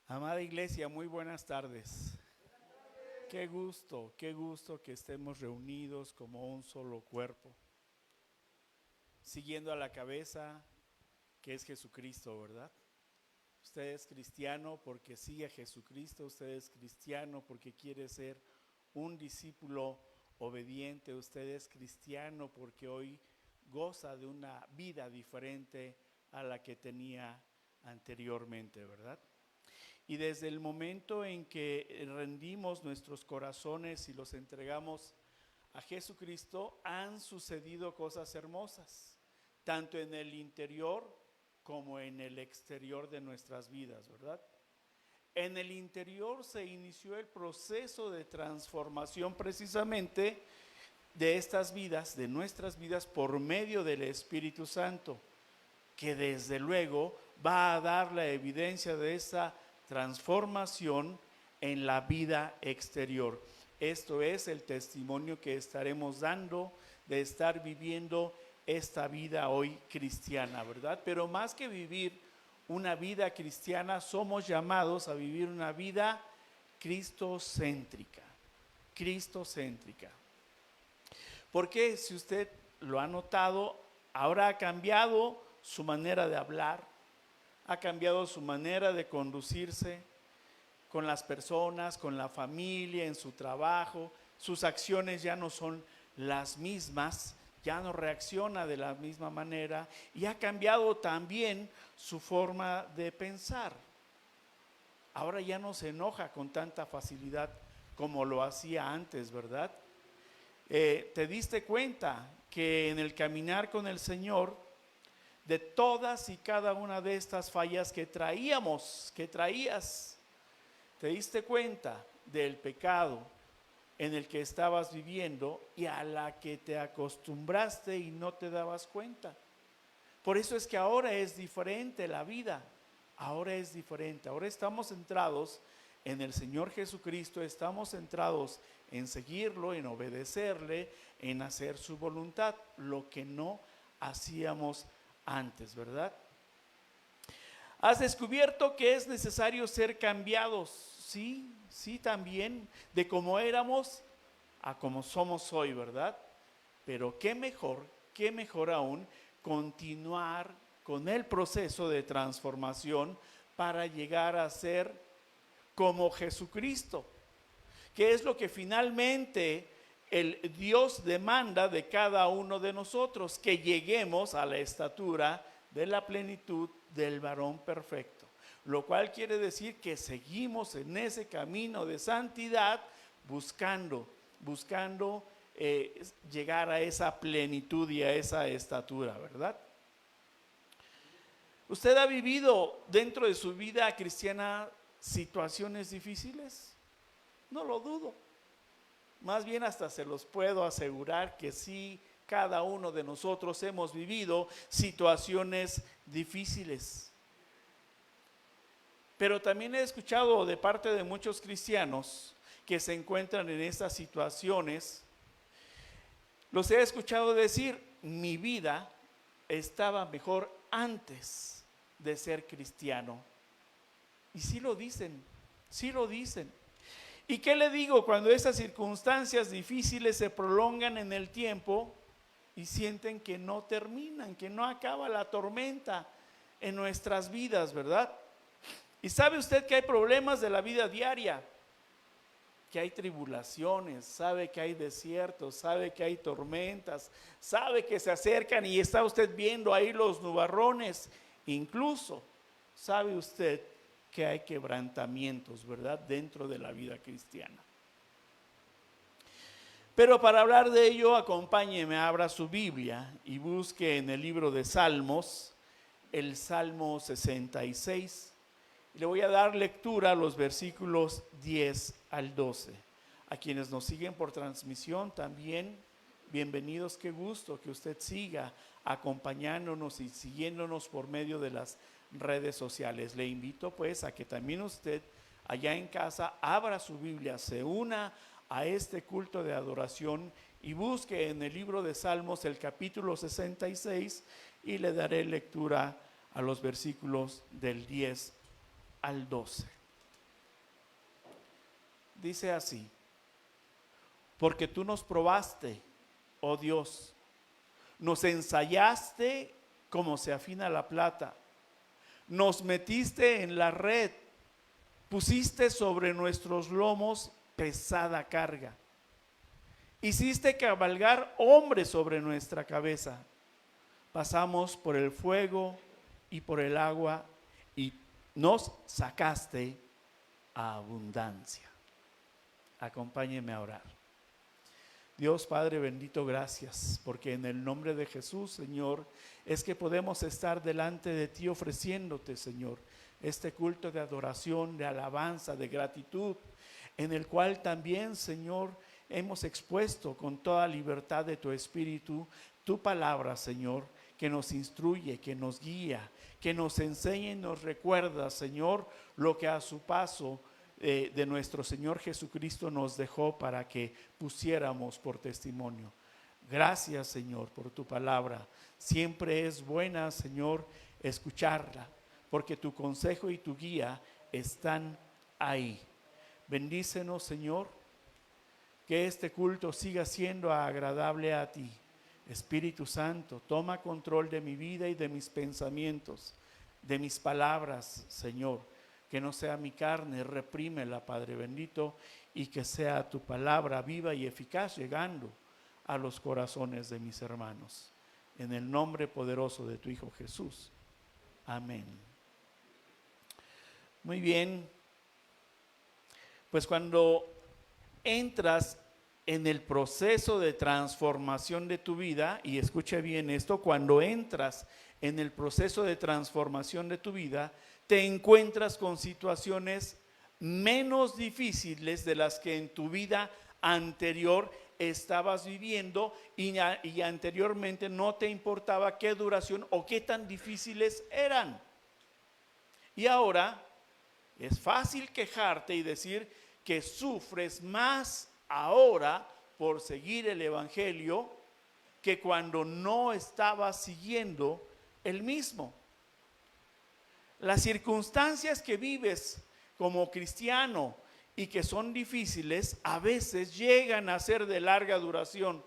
Amada iglesia, muy buenas tardes. Qué gusto que estemos reunidos como un solo cuerpo, siguiendo a la cabeza que es Jesucristo, ¿verdad? Usted es cristiano porque sigue a Jesucristo, usted es cristiano porque quiere ser un discípulo obediente, usted es cristiano porque hoy goza de una vida diferente a la que tenía anteriormente, ¿verdad? Y desde el momento en que rendimos nuestros corazones y los entregamos a Jesucristo, han sucedido cosas hermosas, tanto en el interior como en el exterior de nuestras vidas, ¿verdad? En el interior se inició el proceso de transformación precisamente de estas vidas, de nuestras vidas, por medio del Espíritu Santo, que desde luego va a dar la evidencia de esa transformación en la vida exterior. Esto es el testimonio que estaremos dando de estar viviendo esta vida hoy cristiana, ¿verdad? Pero más que vivir una vida cristiana, somos llamados a vivir una vida cristocéntrica, cristocéntrica. Porque si usted lo ha notado, ahora ha cambiado su manera de hablar, ha cambiado su manera de conducirse con las personas, con la familia, en su trabajo. Sus acciones ya no son las mismas, ya no reacciona de la misma manera y ha cambiado también su forma de pensar. Ahora ya no se enoja con tanta facilidad como lo hacía antes, ¿verdad? Te diste cuenta que en el caminar con el Señor, de todas y cada una de estas fallas que traías, te diste cuenta del pecado en el que estabas viviendo y a la que te acostumbraste y no te dabas cuenta. Por eso es que ahora es diferente la vida, ahora es diferente, ahora estamos centrados en el Señor Jesucristo, estamos centrados en seguirlo, en obedecerle, en hacer su voluntad, lo que no hacíamos antes, ¿verdad? Has descubierto que es necesario ser cambiados, sí, también, de cómo éramos a cómo somos hoy, ¿verdad? Pero qué mejor aún, continuar con el proceso de transformación para llegar a ser como Jesucristo, que es lo que finalmente el Dios demanda de cada uno de nosotros, que lleguemos a la estatura de la plenitud del varón perfecto, lo cual quiere decir que seguimos en ese camino de santidad buscando llegar a esa plenitud y a esa estatura, ¿verdad? ¿Usted ha vivido dentro de su vida cristiana situaciones difíciles? No lo dudo. Más bien hasta se los puedo asegurar que sí, cada uno de nosotros hemos vivido situaciones difíciles. Pero también he escuchado de parte de muchos cristianos que se encuentran en estas situaciones, los he escuchado decir, mi vida estaba mejor antes de ser cristiano. Y sí lo dicen, sí lo dicen. ¿Y qué le digo cuando esas circunstancias difíciles se prolongan en el tiempo y sienten que no terminan, que no acaba la tormenta en nuestras vidas, ¿verdad? Y sabe usted que hay problemas de la vida diaria, que hay tribulaciones, sabe que hay desiertos, sabe que hay tormentas, sabe que se acercan y está usted viendo ahí los nubarrones, incluso sabe usted que hay quebrantamientos, ¿verdad?, dentro de la vida cristiana. Pero para hablar de ello, acompáñeme, abra su Biblia y busque en el libro de Salmos, el Salmo 66. Le voy a dar lectura a los versículos 10 al 12. A quienes nos siguen por transmisión también, bienvenidos, qué gusto que usted siga acompañándonos y siguiéndonos por medio de las redes sociales. Le invito pues a que también usted allá en casa abra su Biblia, se una a este culto de adoración y busque en el libro de Salmos el capítulo 66 y le daré lectura a los versículos del 10 al 12. dice así: porque tú nos probaste, oh Dios, nos ensayaste como se afina la plata, nos metiste en la red, pusiste sobre nuestros lomos pesada carga, hiciste cabalgar hombres sobre nuestra cabeza, pasamos por el fuego y por el agua y nos sacaste a abundancia. Acompáñenme a orar. Dios Padre bendito, gracias, porque en el nombre de Jesús, Señor, es que podemos estar delante de ti ofreciéndote, Señor, este culto de adoración, de alabanza, de gratitud, en el cual también, Señor, hemos expuesto con toda libertad de tu Espíritu tu palabra, Señor, que nos instruye, que nos guía, que nos enseña y nos recuerda, Señor, lo que a su paso de nuestro Señor Jesucristo nos dejó para que pusiéramos por testimonio. Gracias, Señor, por tu palabra. Siempre es buena, Señor, escucharla, porque tu consejo y tu guía están ahí. Bendícenos, Señor, que este culto siga siendo agradable a ti. Espíritu Santo, toma control de mi vida y de mis pensamientos, de mis palabras, Señor. Que no sea mi carne, reprímela, Padre bendito, y que sea tu palabra viva y eficaz llegando a los corazones de mis hermanos. En el nombre poderoso de tu Hijo Jesús. Amén. Muy bien. Pues cuando entras en el proceso de transformación de tu vida, y escucha bien esto, cuando entras en el proceso de transformación de tu vida, te encuentras con situaciones menos difíciles de las que en tu vida anterior estabas viviendo y anteriormente no te importaba qué duración o qué tan difíciles eran. Y ahora es fácil quejarte y decir que sufres más ahora por seguir el Evangelio que cuando no estabas siguiendo el mismo. Las circunstancias que vives como cristiano y que son difíciles, a veces llegan a ser de larga duración.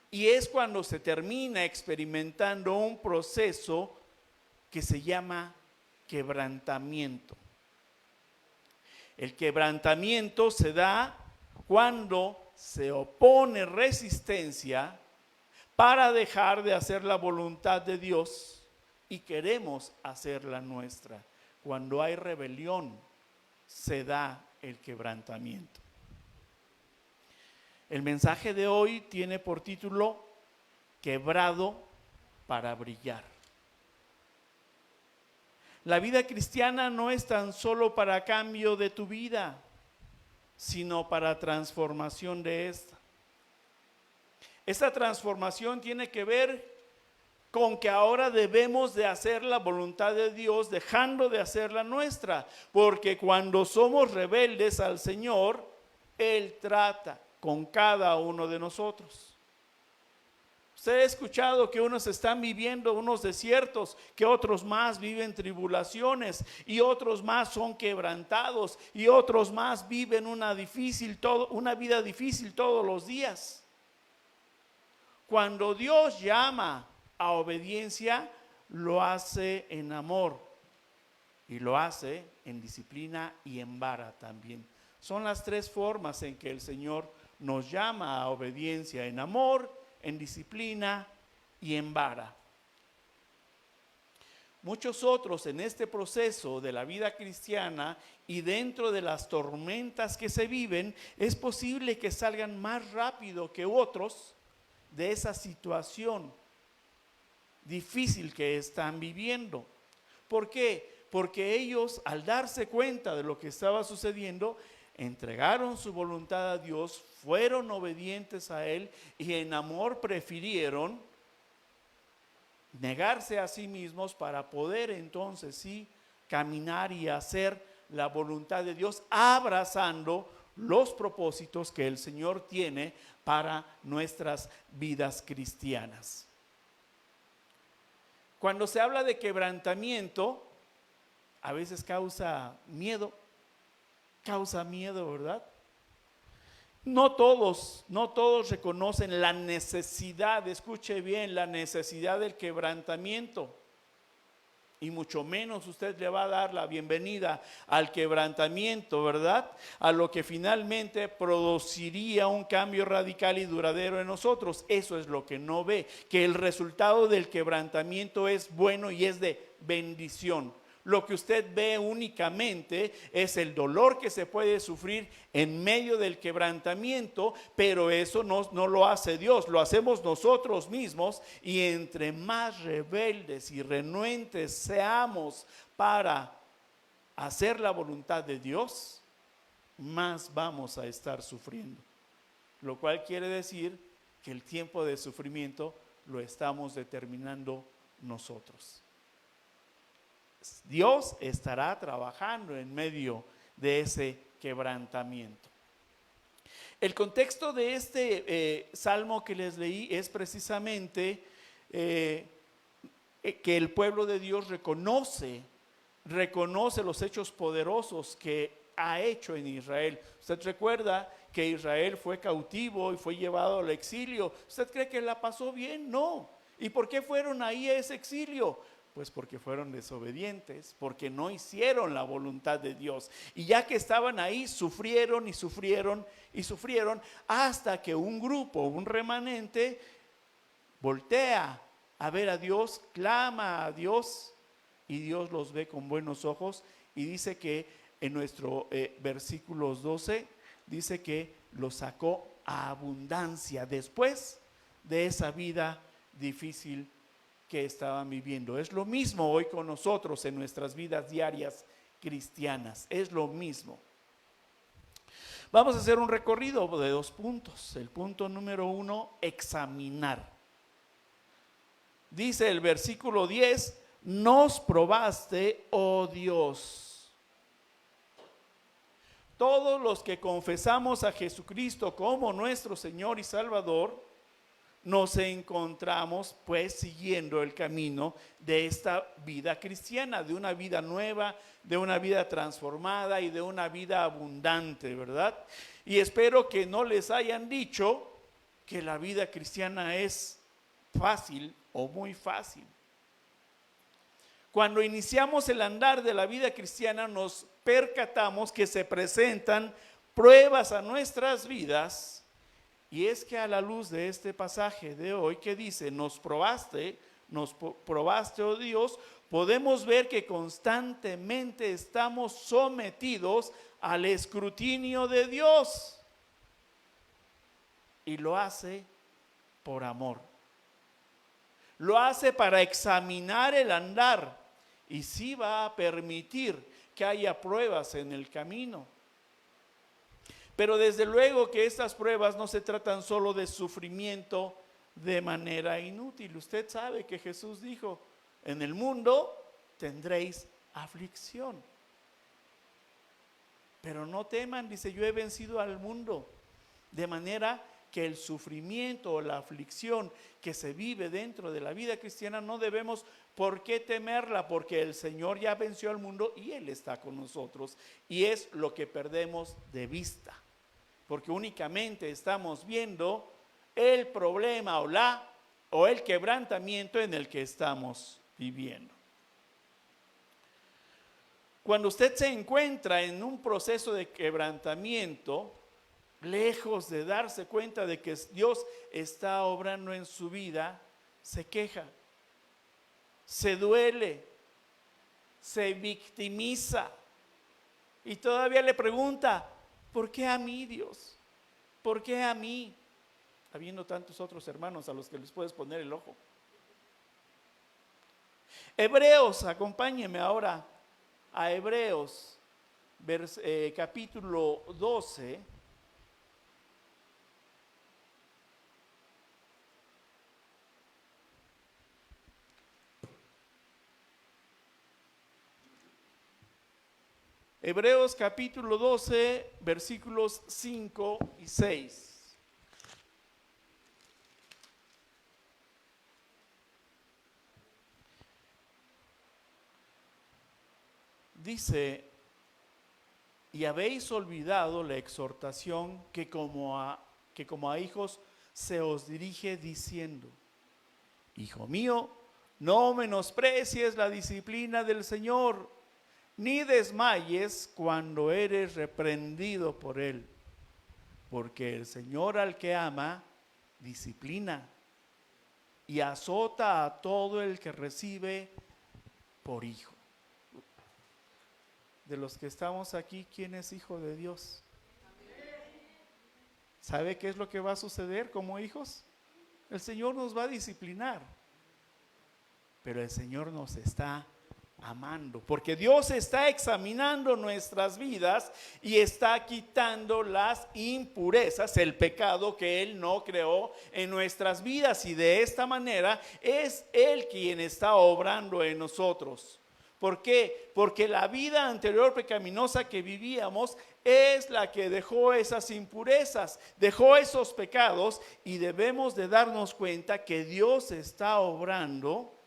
Y es cuando se termina experimentando un proceso que se llama quebrantamiento. El quebrantamiento se da cuando se opone resistencia para dejar de hacer la voluntad de Dios y queremos hacer la nuestra. Cuando hay rebelión, se da el quebrantamiento. El mensaje de hoy tiene por título Quebrado para brillar. La vida cristiana no es tan solo para cambio de tu vida, sino para transformación de esta. Esta transformación tiene que ver con que ahora debemos de hacer la voluntad de Dios dejando de hacer la nuestra, porque cuando somos rebeldes al Señor, Él trata con cada uno de nosotros. Usted ha escuchado que unos están viviendo unos desiertos, que otros más viven tribulaciones y otros más son quebrantados y otros más viven una vida difícil todos los días. Cuando Dios llama a obediencia, lo hace en amor y lo hace en disciplina y en vara también. Son las tres formas en que el Señor nos llama a obediencia: en amor, en disciplina y en vara. Muchos otros en este proceso de la vida cristiana y dentro de las tormentas que se viven, es posible que salgan más rápido que otros de esa situación difícil que están viviendo. ¿Por qué? Porque ellos, al darse cuenta de lo que estaba sucediendo, entregaron su voluntad a Dios, fueron obedientes a Él y en amor prefirieron negarse a sí mismos para poder entonces sí caminar y hacer la voluntad de Dios, abrazando los propósitos que el Señor tiene para nuestras vidas cristianas. Cuando se habla de quebrantamiento, a veces causa miedo. causa miedo, ¿verdad? No todos reconocen la necesidad, escuche bien, la necesidad del quebrantamiento. Y mucho menos usted le va a dar la bienvenida al quebrantamiento, ¿verdad? A lo que finalmente produciría un cambio radical y duradero en nosotros. Eso es lo que no ve, que el resultado del quebrantamiento es bueno y es de bendición. Lo que usted ve únicamente es el dolor que se puede sufrir en medio del quebrantamiento, pero eso no lo hace Dios, lo hacemos nosotros mismos, y entre más rebeldes y renuentes seamos para hacer la voluntad de Dios, más vamos a estar sufriendo. Lo cual quiere decir que el tiempo de sufrimiento lo estamos determinando nosotros. Dios estará trabajando en medio de ese quebrantamiento. El contexto de este salmo que les leí es precisamente que el pueblo de Dios reconoce los hechos poderosos que ha hecho en Israel. Usted recuerda que Israel fue cautivo y fue llevado al exilio. ¿Usted cree que la pasó bien? No. ¿Y por qué fueron ahí a ese exilio? Pues porque fueron desobedientes, porque no hicieron la voluntad de Dios. Y ya que estaban ahí, sufrieron y sufrieron y sufrieron, hasta que un grupo, un remanente, voltea a ver a Dios, clama a Dios, y Dios los ve con buenos ojos. Y dice que en nuestro versículos 12, dice que los sacó a abundancia después de esa vida difícil que estaban viviendo. Es lo mismo hoy con nosotros en nuestras vidas diarias cristianas, es lo mismo. Vamos a hacer un recorrido de 2 puntos. El punto número 1, examinar. Dice el versículo 10, nos probaste, oh Dios. Todos los que confesamos a Jesucristo como nuestro Señor y Salvador, nos encontramos pues siguiendo el camino de esta vida cristiana, de una vida nueva, de una vida transformada y de una vida abundante, ¿verdad? Y espero que no les hayan dicho que la vida cristiana es fácil o muy fácil. Cuando iniciamos el andar de la vida cristiana, nos percatamos que se presentan pruebas a nuestras vidas. Y es que a la luz de este pasaje de hoy que dice, nos probaste, oh Dios, podemos ver que constantemente estamos sometidos al escrutinio de Dios. Y lo hace por amor. Lo hace para examinar el andar, y sí va a permitir que haya pruebas en el camino. Pero desde luego que estas pruebas no se tratan solo de sufrimiento de manera inútil. Usted sabe que Jesús dijo, en el mundo tendréis aflicción. Pero no teman, dice, yo he vencido al mundo. De manera que el sufrimiento o la aflicción que se vive dentro de la vida cristiana no debemos por qué temerla, porque el Señor ya venció al mundo y Él está con nosotros. Y es lo que perdemos de vista. Porque únicamente estamos viendo el problema o el quebrantamiento en el que estamos viviendo. Cuando usted se encuentra en un proceso de quebrantamiento, lejos de darse cuenta de que Dios está obrando en su vida, se queja, se duele, se victimiza y todavía le pregunta, ¿por qué a mí, Dios? ¿Por qué a mí? Habiendo tantos otros hermanos a los que les puedes poner el ojo. Hebreos, acompáñenme ahora a Hebreos, capítulo 12. Hebreos capítulo 12, versículos 5 y 6. Dice, y habéis olvidado la exhortación que como a hijos se os dirige diciendo: Hijo mío, no menosprecies la disciplina del Señor, ni desmayes cuando eres reprendido por Él, porque el Señor al que ama, disciplina y azota a todo el que recibe por hijo. De los que estamos aquí, ¿quién es hijo de Dios? ¿Sabe qué es lo que va a suceder como hijos? El Señor nos va a disciplinar, pero el Señor nos está amando, porque Dios está examinando nuestras vidas y está quitando las impurezas, el pecado que Él no creó en nuestras vidas, y de esta manera es Él quien está obrando en nosotros. ¿Por qué? Porque la vida anterior pecaminosa que vivíamos es la que dejó esas impurezas, dejó esos pecados, y debemos de darnos cuenta que Dios está obrando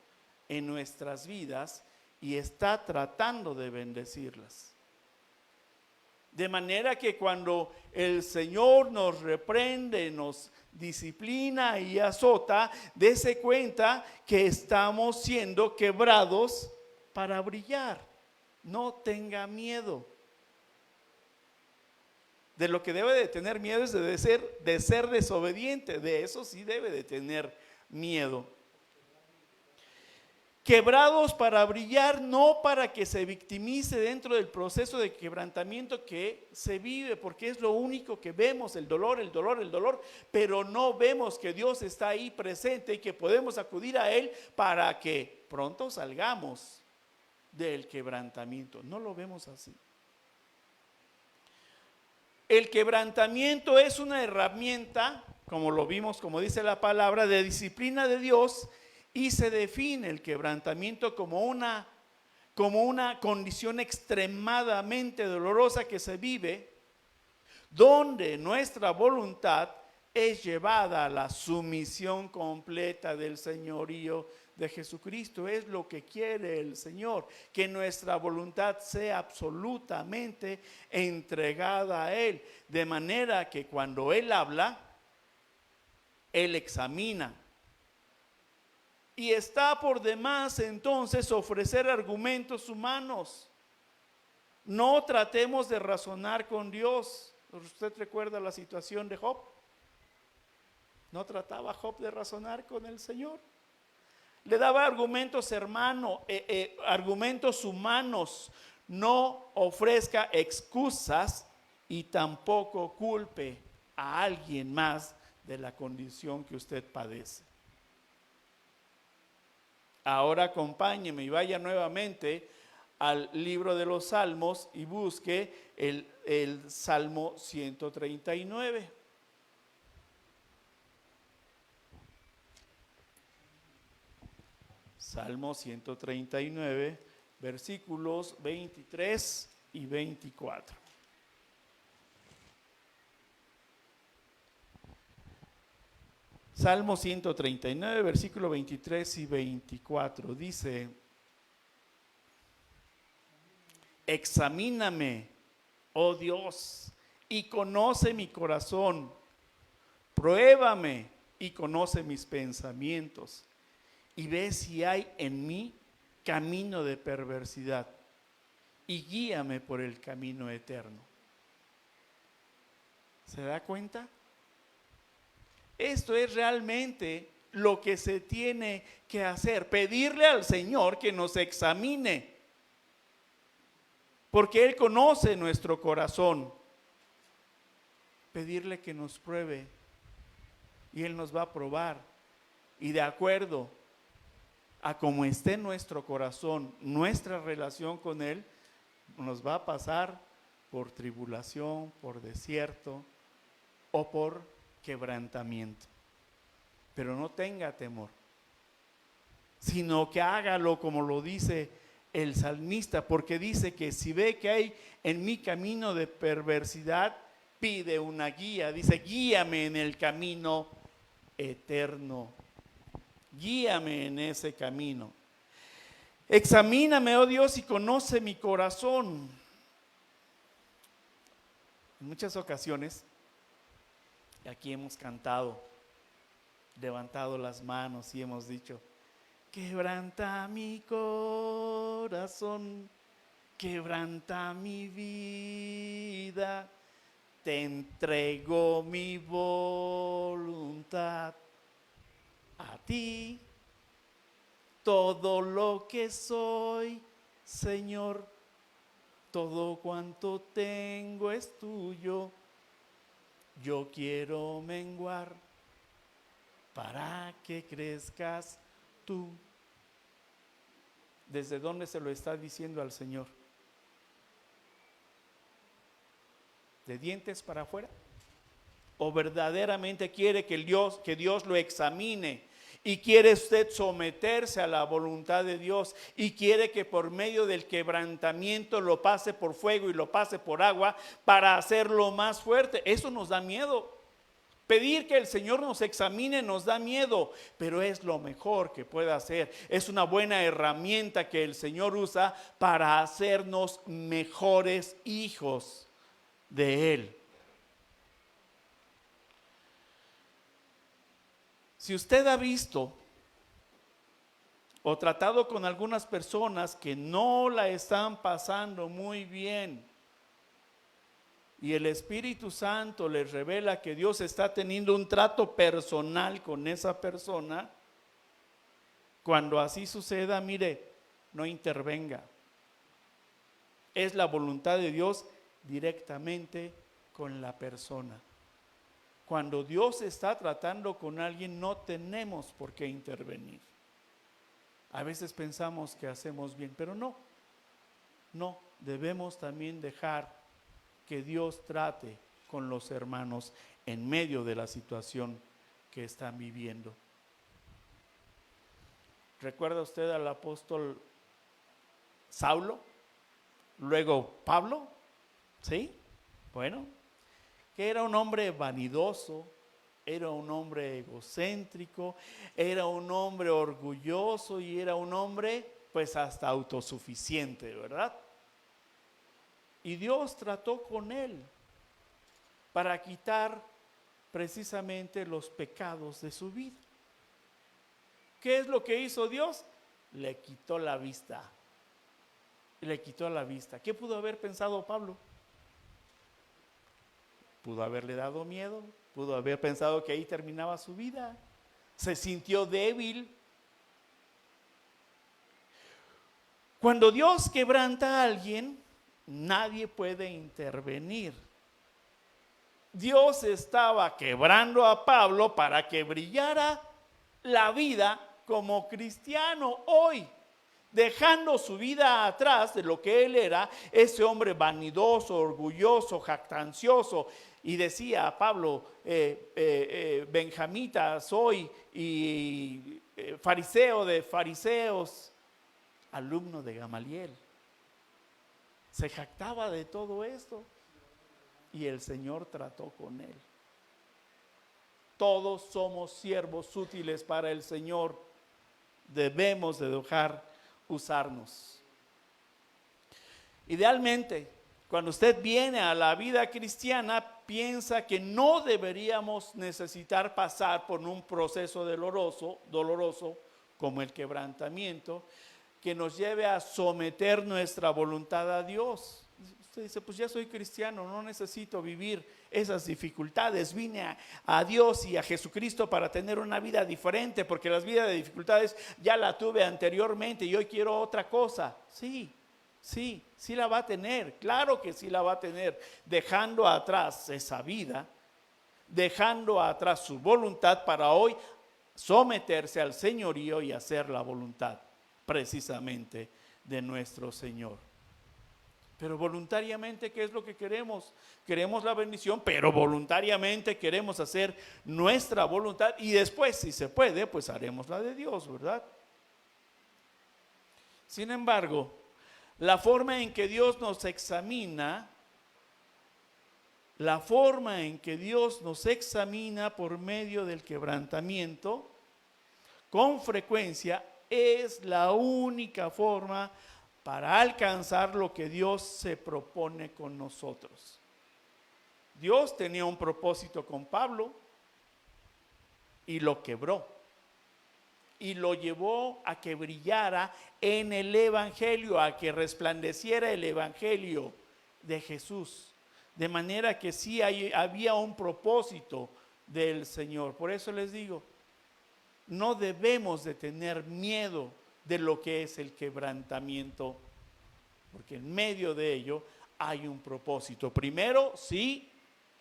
en nuestras vidas y está tratando de bendecirlas. De manera que cuando el Señor nos reprende, nos disciplina y azota, dése cuenta que estamos siendo quebrados para brillar. No tenga miedo. De lo que debe de tener miedo es de ser desobediente. De eso sí debe de tener miedo. Quebrados para brillar, no para que se victimice dentro del proceso de quebrantamiento que se vive, porque es lo único que vemos, el dolor, pero no vemos que Dios está ahí presente y que podemos acudir a Él para que pronto salgamos del quebrantamiento. No lo vemos así. El quebrantamiento es una herramienta, como lo vimos, como dice la palabra, de disciplina de Dios. Y se define el quebrantamiento como una condición extremadamente dolorosa que se vive, donde nuestra voluntad es llevada a la sumisión completa del señorío de Jesucristo. Es lo que quiere el Señor, que nuestra voluntad sea absolutamente entregada a Él, de manera que cuando Él habla, Él examina. Y está por demás entonces ofrecer argumentos humanos. No tratemos de razonar con Dios. ¿Usted recuerda la situación de Job? ¿No trataba Job de razonar con el Señor? Le daba argumentos, argumentos humanos. No ofrezca excusas y tampoco culpe a alguien más de la condición que usted padece. Ahora acompáñeme y vaya nuevamente al libro de los Salmos y busque el Salmo 139. Salmo 139, versículos 23 y 24. Salmo 139, versículos 23 y 24, dice: examíname, oh Dios, y conoce mi corazón, pruébame y conoce mis pensamientos, y ve si hay en mí camino de perversidad, y guíame por el camino eterno. ¿Se da cuenta? Esto es realmente lo que se tiene que hacer, pedirle al Señor que nos examine, porque Él conoce nuestro corazón. Pedirle que nos pruebe y Él nos va a probar, y de acuerdo a cómo esté nuestro corazón, nuestra relación con Él, nos va a pasar por tribulación, por desierto o por quebrantamiento. Pero no tenga temor, sino que hágalo como lo dice el salmista, porque dice que si ve que hay en mi camino de perversidad, pide una guía. Dice: guíame en el camino eterno, guíame en ese camino. Examíname, oh Dios, y conoce mi corazón. En muchas ocasiones, aquí hemos cantado, levantado las manos y hemos dicho: quebranta mi corazón, quebranta mi vida, te entrego mi voluntad, a ti todo lo que soy, Señor, todo cuanto tengo es tuyo. Yo quiero menguar para que crezcas tú. ¿Desde dónde se lo está diciendo al Señor? ¿De dientes para afuera? ¿O verdaderamente quiere que Dios lo examine? Y quiere usted someterse a la voluntad de Dios y quiere que por medio del quebrantamiento lo pase por fuego y lo pase por agua para hacerlo más fuerte. Eso nos da miedo. Pedir que el Señor nos examine nos da miedo, pero es lo mejor que puede hacer. Es una buena herramienta que el Señor usa para hacernos mejores hijos de Él. Si usted ha visto o tratado con algunas personas que no la están pasando muy bien y el Espíritu Santo les revela que Dios está teniendo un trato personal con esa persona, cuando así suceda, mire, no intervenga. Es la voluntad de Dios directamente con la persona. Cuando Dios está tratando con alguien, no tenemos por qué intervenir. A veces pensamos que hacemos bien, pero no, debemos también dejar que Dios trate con los hermanos en medio de la situación que están viviendo. ¿Recuerda usted al apóstol Saulo? Luego Pablo, ¿sí? Bueno, que era un hombre vanidoso, era un hombre egocéntrico, era un hombre orgulloso y era un hombre pues hasta autosuficiente, ¿verdad? Y Dios trató con él para quitar precisamente los pecados de su vida. ¿Qué es lo que hizo Dios? Le quitó la vista. Le quitó la vista. ¿Qué pudo haber pensado Pablo? Pudo haberle dado miedo, pudo haber pensado que ahí terminaba su vida. Se sintió débil. Cuando Dios quebranta a alguien, nadie puede intervenir. Dios estaba quebrando a Pablo para que brillara la vida como cristiano hoy, dejando su vida atrás de lo que él era, ese hombre vanidoso, orgulloso, jactancioso. Y decía a Pablo, benjamita soy y fariseo de fariseos, alumno de Gamaliel. Se jactaba de todo esto y el Señor trató con él. Todos somos siervos útiles para el Señor. Debemos de dejar usarnos. Idealmente, cuando usted viene a la vida cristiana, piensa que no deberíamos necesitar pasar por un proceso doloroso como el quebrantamiento, que nos lleve a someter nuestra voluntad a Dios. Usted dice, pues ya soy cristiano, no necesito vivir esas dificultades. Vine a Dios y a Jesucristo para tener una vida diferente, porque las vidas de dificultades ya la tuve anteriormente y hoy quiero otra cosa. Sí la va a tener, claro que sí la va a tener, dejando atrás esa vida, dejando atrás su voluntad para hoy someterse al señorío y hacer la voluntad precisamente de nuestro Señor. Pero voluntariamente, ¿qué es lo que queremos? Queremos la bendición, pero voluntariamente queremos hacer nuestra voluntad y después, si se puede, pues haremos la de Dios, ¿verdad? Sin embargo, la forma en que Dios nos examina, por medio del quebrantamiento, con frecuencia es la única forma para alcanzar lo que Dios se propone con nosotros. Dios tenía un propósito con Pablo y lo quebró. Y lo llevó a que brillara en el Evangelio, a que resplandeciera el Evangelio de Jesús. De manera que sí había un propósito del Señor. Por eso les digo, no debemos de tener miedo de lo que es el quebrantamiento, porque en medio de ello hay un propósito. Primero, sí,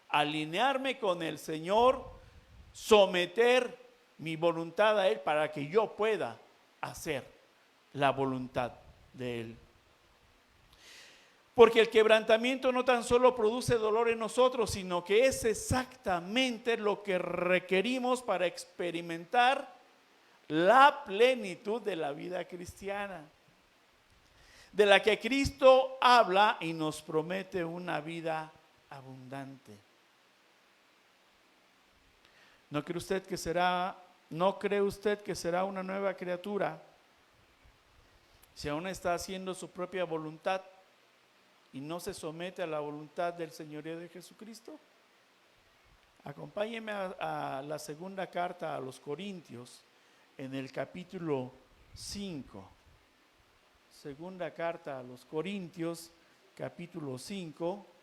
alinearme con el Señor, someter mi voluntad a Él para que yo pueda hacer la voluntad de Él. Porque el quebrantamiento no tan solo produce dolor en nosotros, sino que es exactamente lo que requerimos para experimentar la plenitud de la vida cristiana, de la que Cristo habla y nos promete una vida abundante. ¿No cree usted que será una nueva criatura si aún está haciendo su propia voluntad y no se somete a la voluntad del señorío de Jesucristo? Acompáñeme a la segunda carta a los Corintios, en el capítulo 5. Segunda carta a los Corintios, capítulo 5.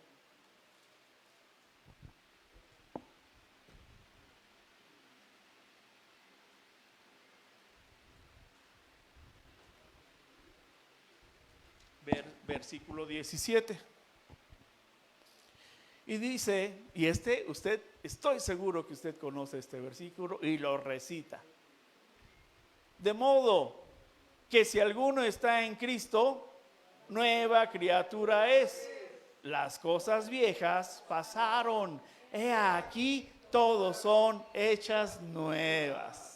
Versículo 17. Y dice, estoy seguro que usted conoce este versículo y lo recita. De modo que si alguno está en Cristo, nueva criatura es. Las cosas viejas pasaron. He aquí, todos son hechas nuevas.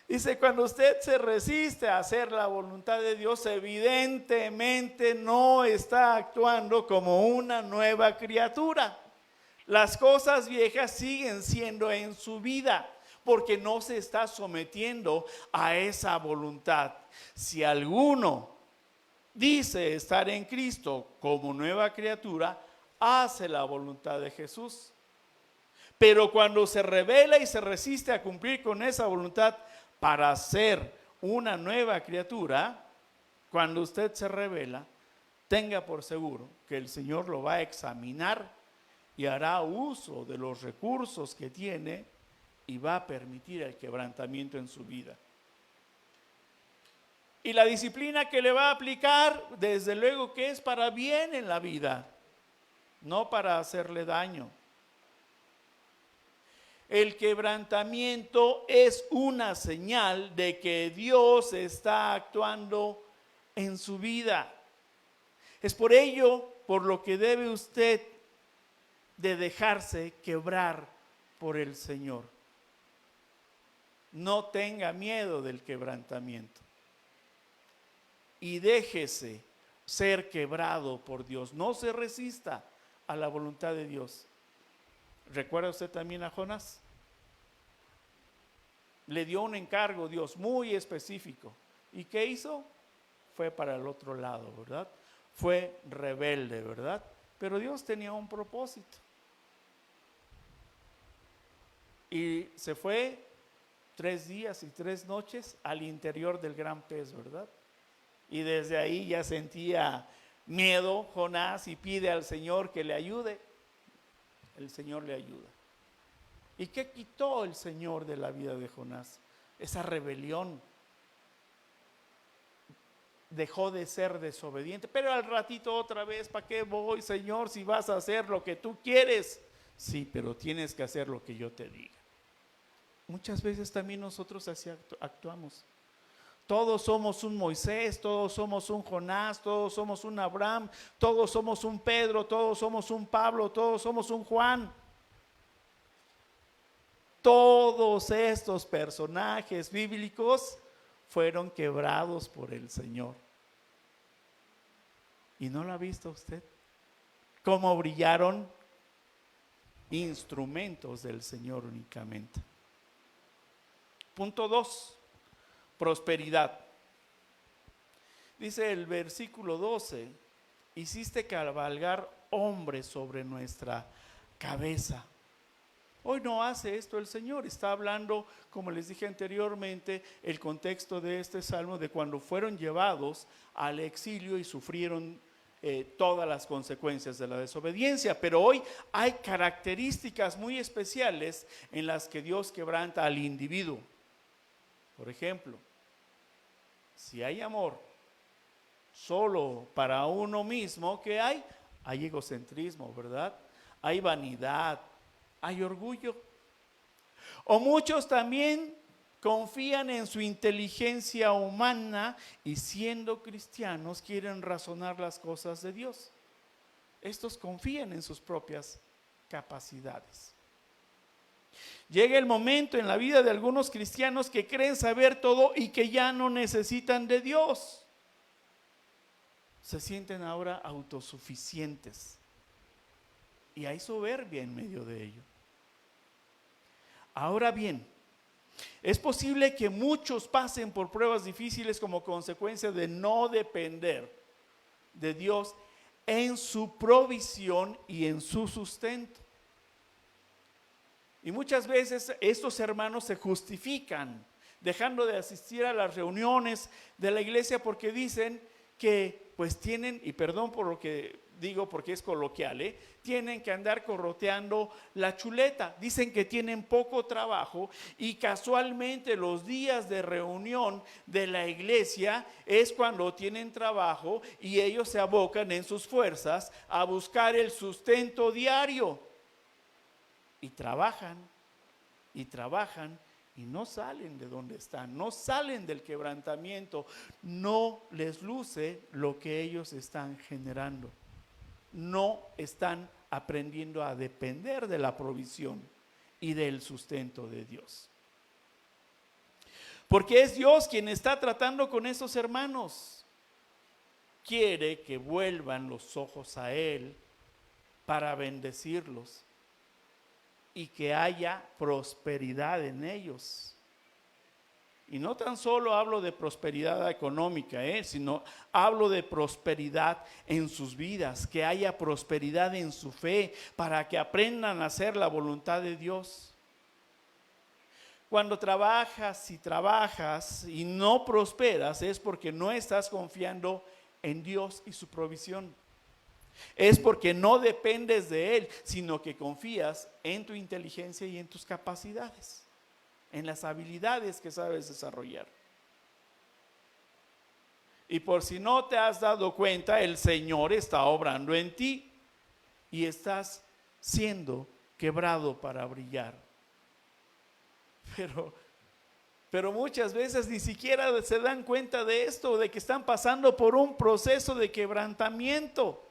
Dice, cuando usted se resiste a hacer la voluntad de Dios, evidentemente no está actuando como una nueva criatura. Las cosas viejas siguen siendo en su vida, porque no se está sometiendo a esa voluntad. Si alguno dice estar en Cristo como nueva criatura, hace la voluntad de Jesús. Pero cuando se rebela y se resiste a cumplir con esa voluntad para ser una nueva criatura, cuando usted se rebela, tenga por seguro que el Señor lo va a examinar y hará uso de los recursos que tiene y va a permitir el quebrantamiento en su vida. Y la disciplina que le va a aplicar, desde luego que es para bien en la vida, no para hacerle daño. El quebrantamiento es una señal de que Dios está actuando en su vida. Es por ello por lo que debe usted de dejarse quebrar por el Señor. No tenga miedo del quebrantamiento y déjese ser quebrado por Dios. No se resista a la voluntad de Dios. ¿Recuerda usted también a Jonás? Le dio un encargo Dios muy específico. ¿Y qué hizo? Fue para el otro lado, ¿verdad? Fue rebelde, ¿verdad? Pero Dios tenía un propósito. Y se fue 3 días y 3 noches al interior del gran pez, ¿verdad? Y desde ahí ya sentía miedo Jonás y pide al Señor que le ayude. El Señor le ayuda. ¿Y qué quitó el Señor de la vida de Jonás? Esa rebelión. Dejó de ser desobediente, pero al ratito otra vez, ¿para qué voy, Señor, si vas a hacer lo que tú quieres? Sí, pero tienes que hacer lo que yo te diga. Muchas veces también nosotros así actuamos. Todos somos un Moisés, todos somos un Jonás, todos somos un Abraham, todos somos un Pedro, todos somos un Pablo, todos somos un Juan. Todos estos personajes bíblicos fueron quebrados por el Señor. ¿Y no lo ha visto usted? ¿Cómo brillaron? Instrumentos del Señor únicamente. Punto 2. Prosperidad. Dice el versículo 12, hiciste cabalgar hombres sobre nuestra cabeza. Hoy no hace esto el Señor. Está hablando, como les dije anteriormente, el contexto de este salmo de cuando fueron llevados al exilio y sufrieron todas las consecuencias de la desobediencia. Pero hoy hay características muy especiales en las que Dios quebranta al individuo. Por ejemplo, si hay amor solo para uno mismo, ¿qué hay? Hay egocentrismo, ¿verdad? Hay vanidad, hay orgullo. O muchos también confían en su inteligencia humana y siendo cristianos quieren razonar las cosas de Dios. Estos confían en sus propias capacidades. Llega el momento en la vida de algunos cristianos que creen saber todo y que ya no necesitan de Dios. Se sienten ahora autosuficientes y hay soberbia en medio de ello. Ahora bien, es posible que muchos pasen por pruebas difíciles como consecuencia de no depender de Dios en su provisión y en su sustento. Y muchas veces estos hermanos se justifican dejando de asistir a las reuniones de la iglesia porque dicen que pues tienen, y perdón por lo que digo porque es coloquial, tienen que andar corroteando la chuleta. Dicen que tienen poco trabajo y casualmente los días de reunión de la iglesia es cuando tienen trabajo y ellos se abocan en sus fuerzas a buscar el sustento diario. Y trabajan y no salen de donde están, no salen del quebrantamiento, no les luce lo que ellos están generando. No están aprendiendo a depender de la provisión y del sustento de Dios. Porque es Dios quien está tratando con esos hermanos. Quiere que vuelvan los ojos a Él para bendecirlos y que haya prosperidad en ellos. Y no tan solo hablo de prosperidad económica, sino hablo de prosperidad en sus vidas, que haya prosperidad en su fe, para que aprendan a hacer la voluntad de Dios. Cuando trabajas y no prosperas, es porque no estás confiando en Dios y su provisión. Es porque no dependes de Él, sino que confías en tu inteligencia y en tus capacidades, en las habilidades que sabes desarrollar. Y por si no te has dado cuenta, el Señor está obrando en ti y estás siendo quebrado para brillar. Pero muchas veces ni siquiera se dan cuenta de esto, de que están pasando por un proceso de quebrantamiento.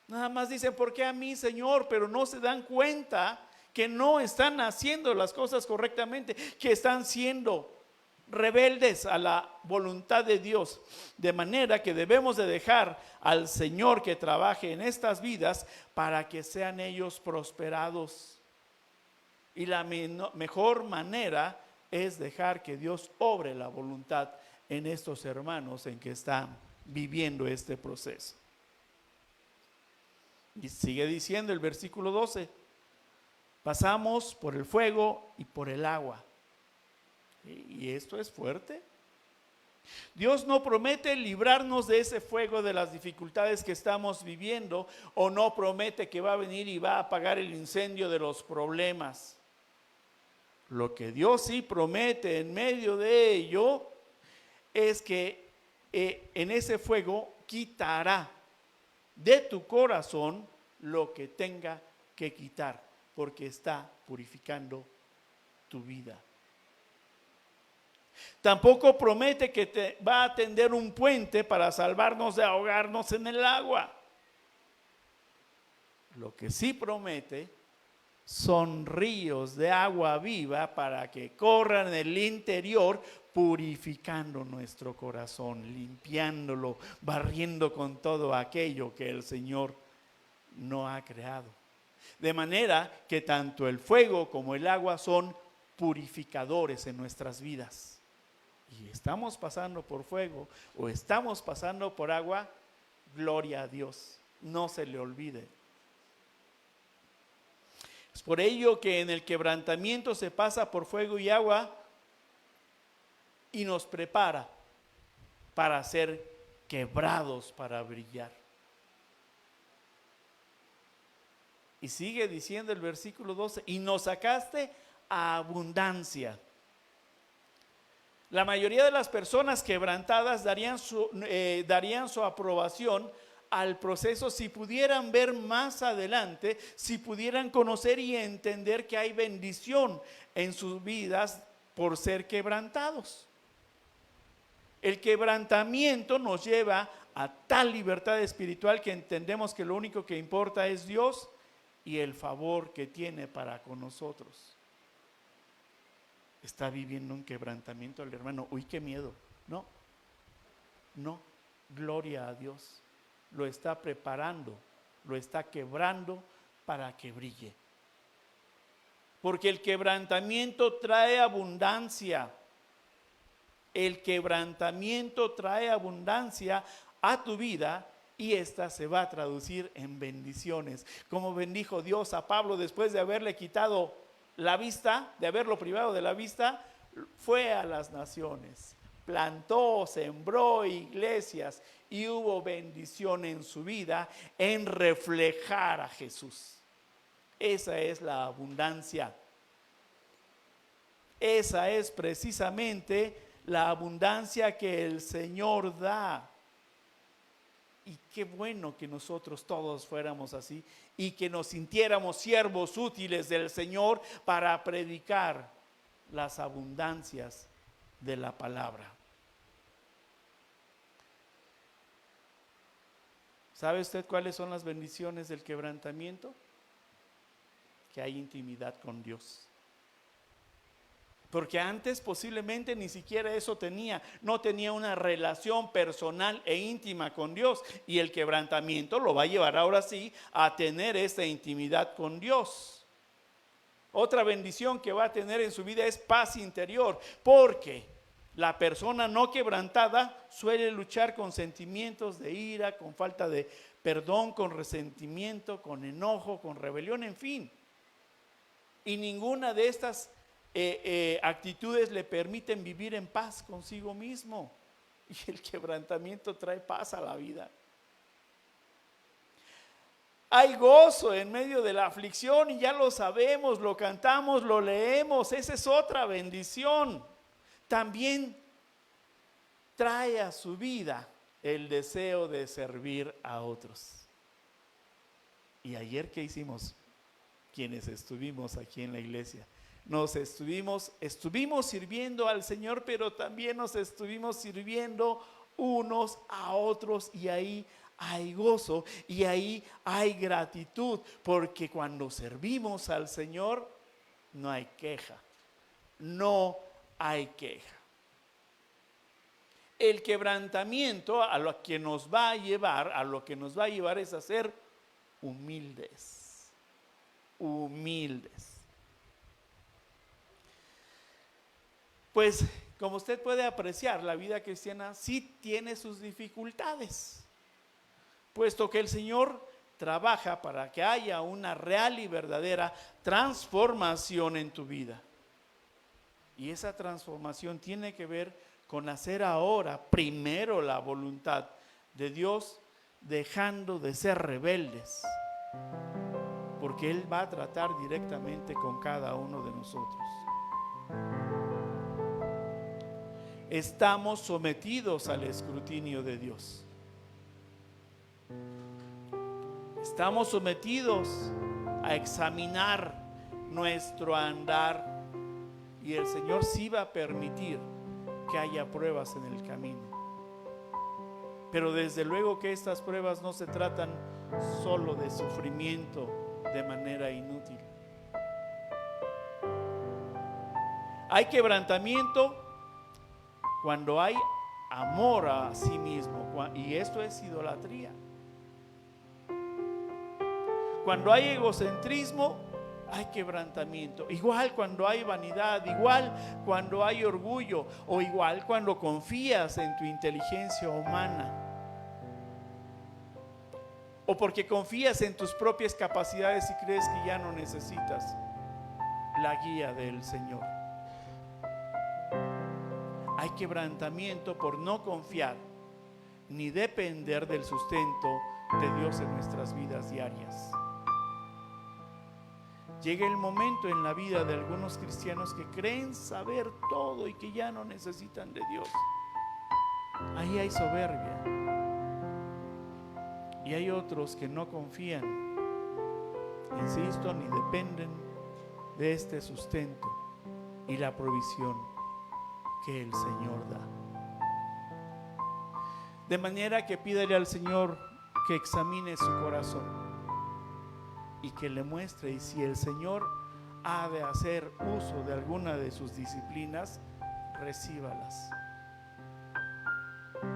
Nada más dicen, ¿por qué a mí, Señor? Pero no se dan cuenta que no están haciendo las cosas correctamente, que están siendo rebeldes a la voluntad de Dios. De manera que debemos de dejar al Señor que trabaje en estas vidas para que sean ellos prosperados. Y la mejor manera es dejar que Dios obre la voluntad en estos hermanos en que están viviendo este proceso. Y sigue diciendo el versículo 12, pasamos por el fuego y por el agua. Y esto es fuerte. Dios no promete librarnos de ese fuego de las dificultades que estamos viviendo, o no promete que va a venir y va a apagar el incendio de los problemas. Lo que Dios sí promete en medio de ello es que en ese fuego quitará de tu corazón lo que tenga que quitar, porque está purificando tu vida. Tampoco promete que te va a tender un puente para salvarnos de ahogarnos en el agua. Lo que sí promete son ríos de agua viva para que corran en el interior, purificando nuestro corazón, limpiándolo, barriendo con todo aquello que el Señor no ha creado. De manera que tanto el fuego como el agua son purificadores en nuestras vidas. Y estamos pasando por fuego o estamos pasando por agua, Gloria a Dios, no se le olvide. Es por ello que en el quebrantamiento se pasa por fuego y agua y nos prepara para ser quebrados para brillar. Y sigue diciendo el versículo 12, y nos sacaste a abundancia. La mayoría de las personas quebrantadas darían su aprobación al proceso si pudieran ver más adelante, si pudieran conocer y entender que hay bendición en sus vidas por ser quebrantados. El quebrantamiento nos lleva a tal libertad espiritual que entendemos que lo único que importa es Dios y el favor que tiene para con nosotros. Está viviendo un quebrantamiento el hermano. Uy, qué miedo. No, gloria a Dios. Lo está preparando, lo está quebrando para que brille. Porque el quebrantamiento trae abundancia. El quebrantamiento trae abundancia a tu vida y esta se va a traducir en bendiciones. Como bendijo Dios a Pablo después de haberle quitado la vista, de haberlo privado de la vista, fue a las naciones, plantó, sembró iglesias y hubo bendición en su vida en reflejar a Jesús. Esa es la abundancia. Esa es precisamente la abundancia que el Señor da. Y qué bueno que nosotros todos fuéramos así y que nos sintiéramos siervos útiles del Señor para predicar las abundancias de la palabra. ¿Sabe usted cuáles son las bendiciones del quebrantamiento? Que hay intimidad con Dios. Porque antes posiblemente ni siquiera eso no tenía una relación personal e íntima con Dios. Y el quebrantamiento lo va a llevar ahora sí a tener esta intimidad con Dios. Otra bendición que va a tener en su vida es paz interior, porque la persona no quebrantada suele luchar con sentimientos de ira, con falta de perdón, con resentimiento, con enojo, con rebelión, en fin. Y ninguna de estas actitudes le permiten vivir en paz consigo mismo. Y el quebrantamiento trae paz a la vida. Hay gozo en medio de la aflicción y ya lo sabemos, lo cantamos, lo leemos. Esa es otra bendición. También trae a su vida el deseo de servir a otros. Y ayer, ¿qué hicimos? Quienes estuvimos aquí en la iglesia, estuvimos sirviendo al Señor, pero también nos estuvimos sirviendo unos a otros, y ahí hay gozo y ahí hay gratitud, porque cuando servimos al Señor no hay queja, no hay queja. El quebrantamiento a lo que nos va a llevar es a ser humildes. Pues como usted puede apreciar, la vida cristiana sí tiene sus dificultades, puesto que el Señor trabaja para que haya una real y verdadera transformación en tu vida. Y esa transformación tiene que ver con hacer ahora primero la voluntad de Dios, dejando de ser rebeldes, porque Él va a tratar directamente con cada uno de nosotros. Estamos sometidos al escrutinio de Dios. Estamos sometidos a examinar nuestro andar, y el Señor sí va a permitir que haya pruebas en el camino. Pero desde luego que estas pruebas no se tratan solo de sufrimiento de manera inútil. Hay quebrantamiento cuando hay amor a sí mismo, y esto es idolatría. Cuando hay egocentrismo, hay quebrantamiento. Igual cuando hay vanidad, igual cuando hay orgullo, o igual cuando confías en tu inteligencia humana. o porque confías en tus propias capacidades y crees que ya no necesitas la guía del Señor. Hay quebrantamiento por no confiar ni depender del sustento de Dios en nuestras vidas diarias. Llega el momento en la vida de algunos cristianos que creen saber todo y que ya no necesitan de Dios. Ahí hay soberbia. Y hay otros que no confían, insisto, ni dependen de este sustento y la provisión que el Señor da. De manera que pídale al Señor que examine su corazón y que le muestre, y si el Señor ha de hacer uso de alguna de sus disciplinas, recíbalas.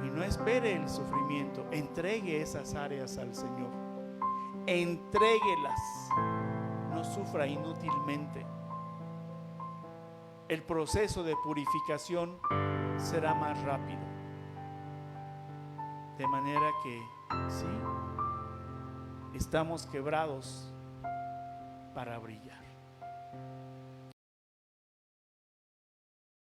Y no espere el sufrimiento, entregue esas áreas al Señor. Entréguelas, no sufra inútilmente. El proceso de purificación será más rápido. De manera que sí, estamos quebrados para brillar.